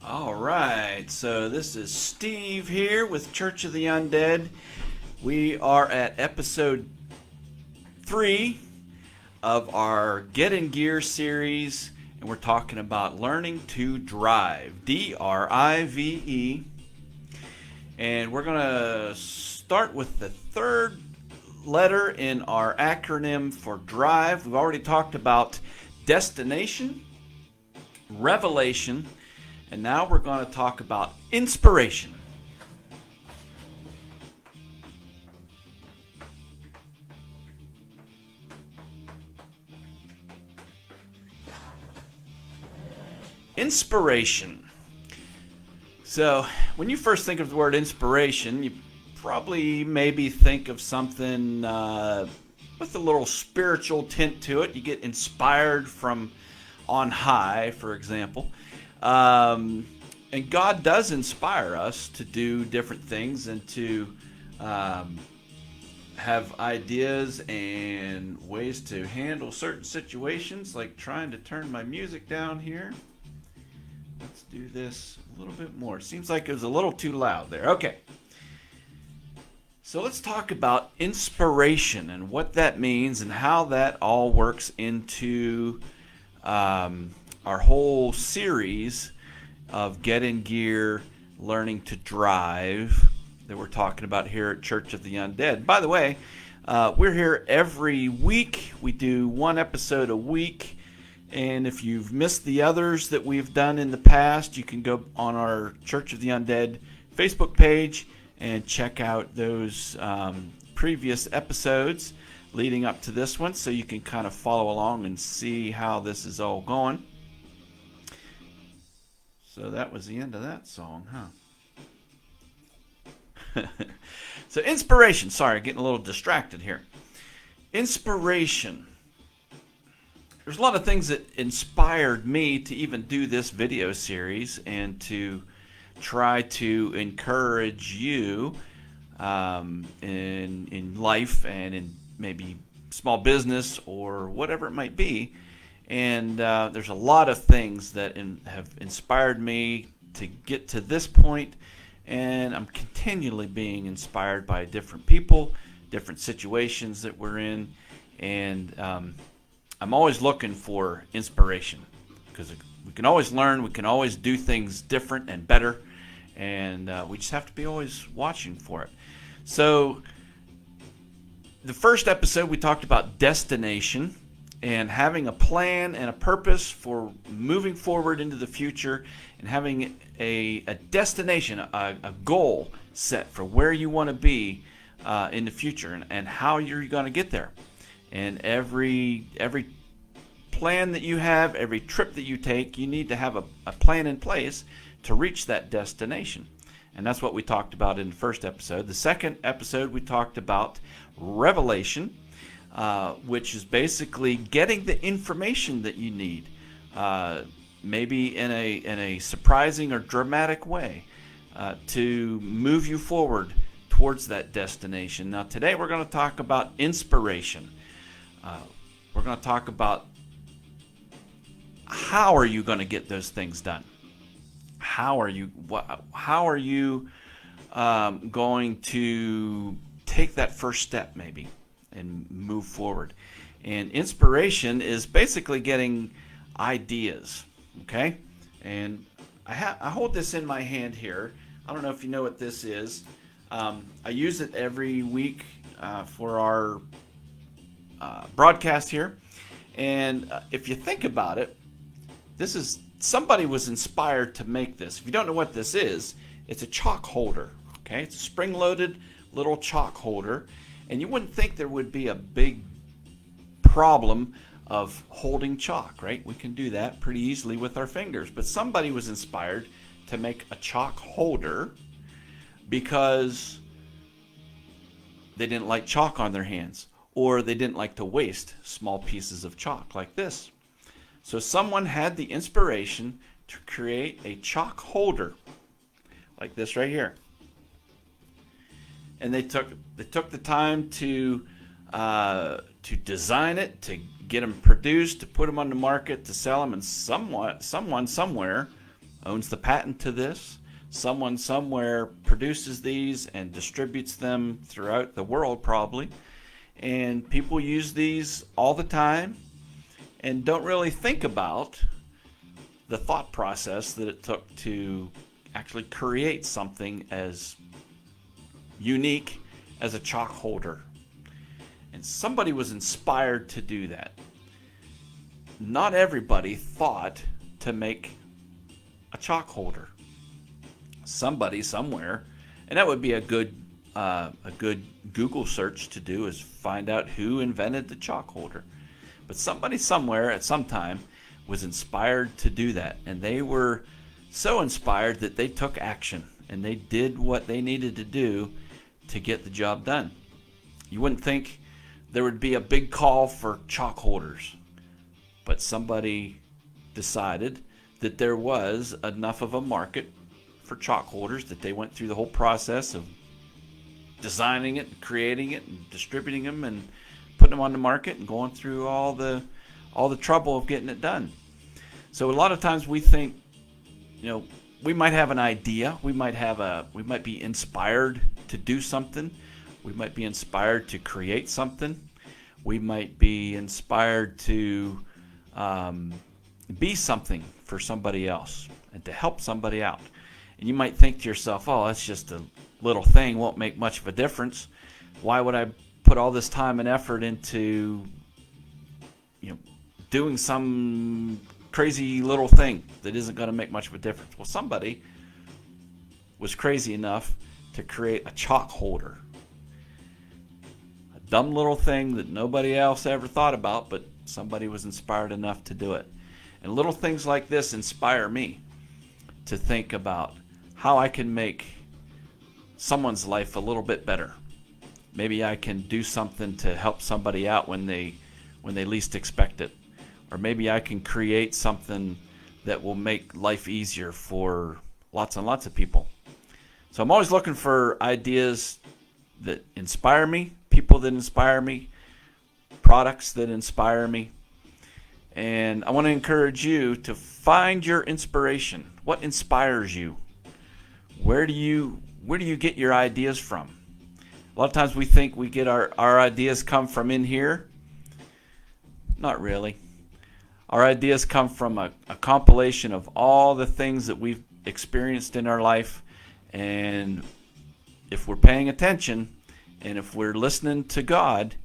All right, so this is Steve here with Church of the Undead. We are at episode 3 of our Get in Gear series, and we're talking about learning to drive. D.R.I.V.E. And we're going to start with the third letter in our acronym for drive. We've already talked about destination, revelation, and now we're going to talk about inspiration. Inspiration. So, when you first think of the word inspiration, you probably maybe think of something with a little spiritual tint to it. You get inspired from on high, for example. And God does inspire us to do different things and to have ideas and ways to handle certain situations, like trying to turn my music down here. Let's do this a little bit more. Seems like it was a little too loud there. Okay. So let's talk about inspiration and what that means and how that all works into our whole series of Get in Gear, Learning to Drive that we're talking about here at Church of the Undead. By the way, we're here every week. We do one episode a week. And if you've missed the others that we've done in the past, you can go on our Church of the Undead Facebook page and check out those previous episodes leading up to this one, so you can kind of follow along and see how this is all going. So that was the end of that song, huh? So inspiration. Sorry, getting a little distracted here. Inspiration. There's a lot of things that inspired me to even do this video series and to try to encourage you in life and in maybe small business or whatever it might be. And there's a lot of things that have inspired me to get to this point, and I'm continually being inspired by different people, different situations that we're in, and I'm always looking for inspiration, because we can always learn, we can always do things different and better, and we just have to be always watching for it. So the first episode we talked about destination and having a plan and a purpose for moving forward into the future, and having a destination, a goal set for where you want to be in the future, and how you're going to get there. And every plan that you have, every trip that you take, you need to have a plan in place to reach that destination. And that's what we talked about in the first episode. The second episode, we talked about revelation, which is basically getting the information that you need, maybe in a surprising or dramatic way, to move you forward towards that destination. Now, today we're going to talk about inspiration. We're going to talk about how are you going to get those things done. How are you going to take that first step maybe and move forward? And inspiration is basically getting ideas, okay? And I hold this in my hand here. I don't know if you know what this is. I use it every week for our broadcast here. And if you think about it, this is, somebody was inspired to make this. If you don't know what this is, it's a chalk holder, okay? It's a spring-loaded little chalk holder, and you wouldn't think there would be a big problem of holding chalk, right? We can do that pretty easily with our fingers, but somebody was inspired to make a chalk holder because they didn't like chalk on their hands, or they didn't like to waste small pieces of chalk like this. So someone had the inspiration to create a chalk holder like this right here. And they took the time to design it, to get them produced, to put them on the market, to sell them, and someone somewhere owns the patent to this. Someone somewhere produces these and distributes them throughout the world probably. And people use these all the time and don't really think about the thought process that it took to actually create something as unique as a chalk holder. And somebody was inspired to do that. Not everybody thought to make a chalk holder. Somebody somewhere, and that would be a good Google search to do, is find out who invented the chalk holder. But somebody somewhere at some time was inspired to do that, and they were so inspired that they took action and they did what they needed to do to get the job done. You wouldn't think there would be a big call for chalk holders, but somebody decided that there was enough of a market for chalk holders that they went through the whole process of designing it and creating it and distributing them and putting them on the market and going through all the trouble of getting it done. So a lot of times we think, we might have an idea, we might be inspired to do something, we might be inspired to create something, we might be inspired to be something for somebody else and to help somebody out. And you might think to yourself, oh, that's just a little thing, won't make much of a difference. Why would I put all this time and effort into doing some crazy little thing that isn't going to make much of a difference? Well, somebody was crazy enough to create a chalk holder. A dumb little thing that nobody else ever thought about, but somebody was inspired enough to do it. And little things like this inspire me to think about how I can make someone's life a little bit better. Maybe I can do something to help somebody out when they least expect it. Or maybe I can create something that will make life easier for lots and lots of people. So I'm always looking for ideas that inspire me, people that inspire me, products that inspire me. And I want to encourage you to find your inspiration. What inspires you? Where do you get your ideas from? A lot of times we think we get our ideas come from in here. Not really. Our ideas come from a compilation of all the things that we've experienced in our life. And if we're paying attention and if we're listening to God,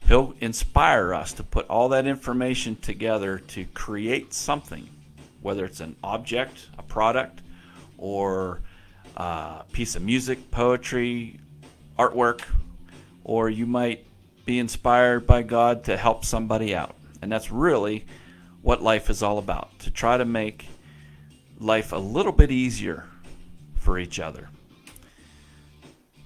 He'll inspire us to put all that information together to create something, whether it's an object, a product, or a piece of music, poetry, artwork, or you might be inspired by God to help somebody out. And that's really what life is all about, to try to make life a little bit easier for each other.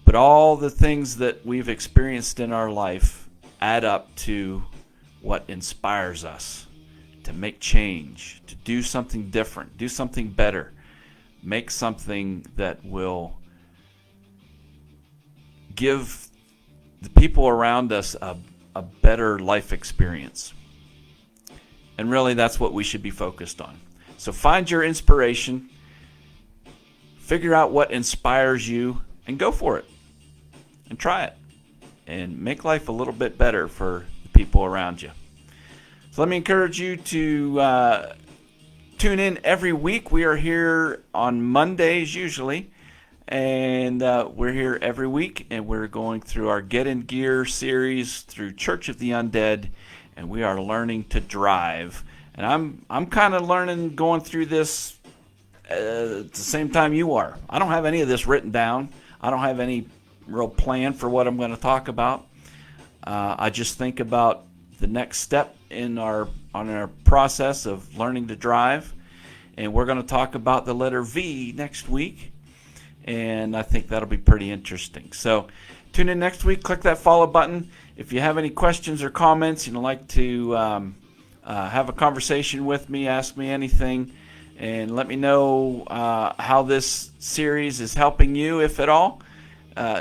But all the things that we've experienced in our life add up to what inspires us to make change, to do something different, do something better, make something that will give the people around us a better life experience. And really, that's what we should be focused on. So find your inspiration, figure out what inspires you, and go for it. And try it. And make life a little bit better for the people around you. So let me encourage you to tune in every week. We are here on Mondays usually. And we're here every week. And we're going through our Get in Gear series through Church of the Undead. And we are learning to drive. And I'm kind of learning, going through this at the same time you are. I don't have any of this written down. I don't have any real plan for what I'm going to talk about. I just think about the next step on our process of learning to drive. And we're going to talk about the letter V next week. And I think that'll be pretty interesting. So tune in next week. Click that follow button. If you have any questions or comments, you'd like to have a conversation with me, ask me anything, and let me know how this series is helping you, if at all.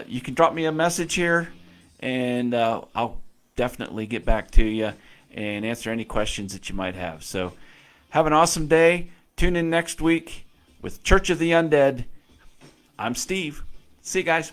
You can drop me a message here, and I'll definitely get back to you and answer any questions that you might have. So have an awesome day. Tune in next week. with Church of the Undead. I'm Steve. See you guys.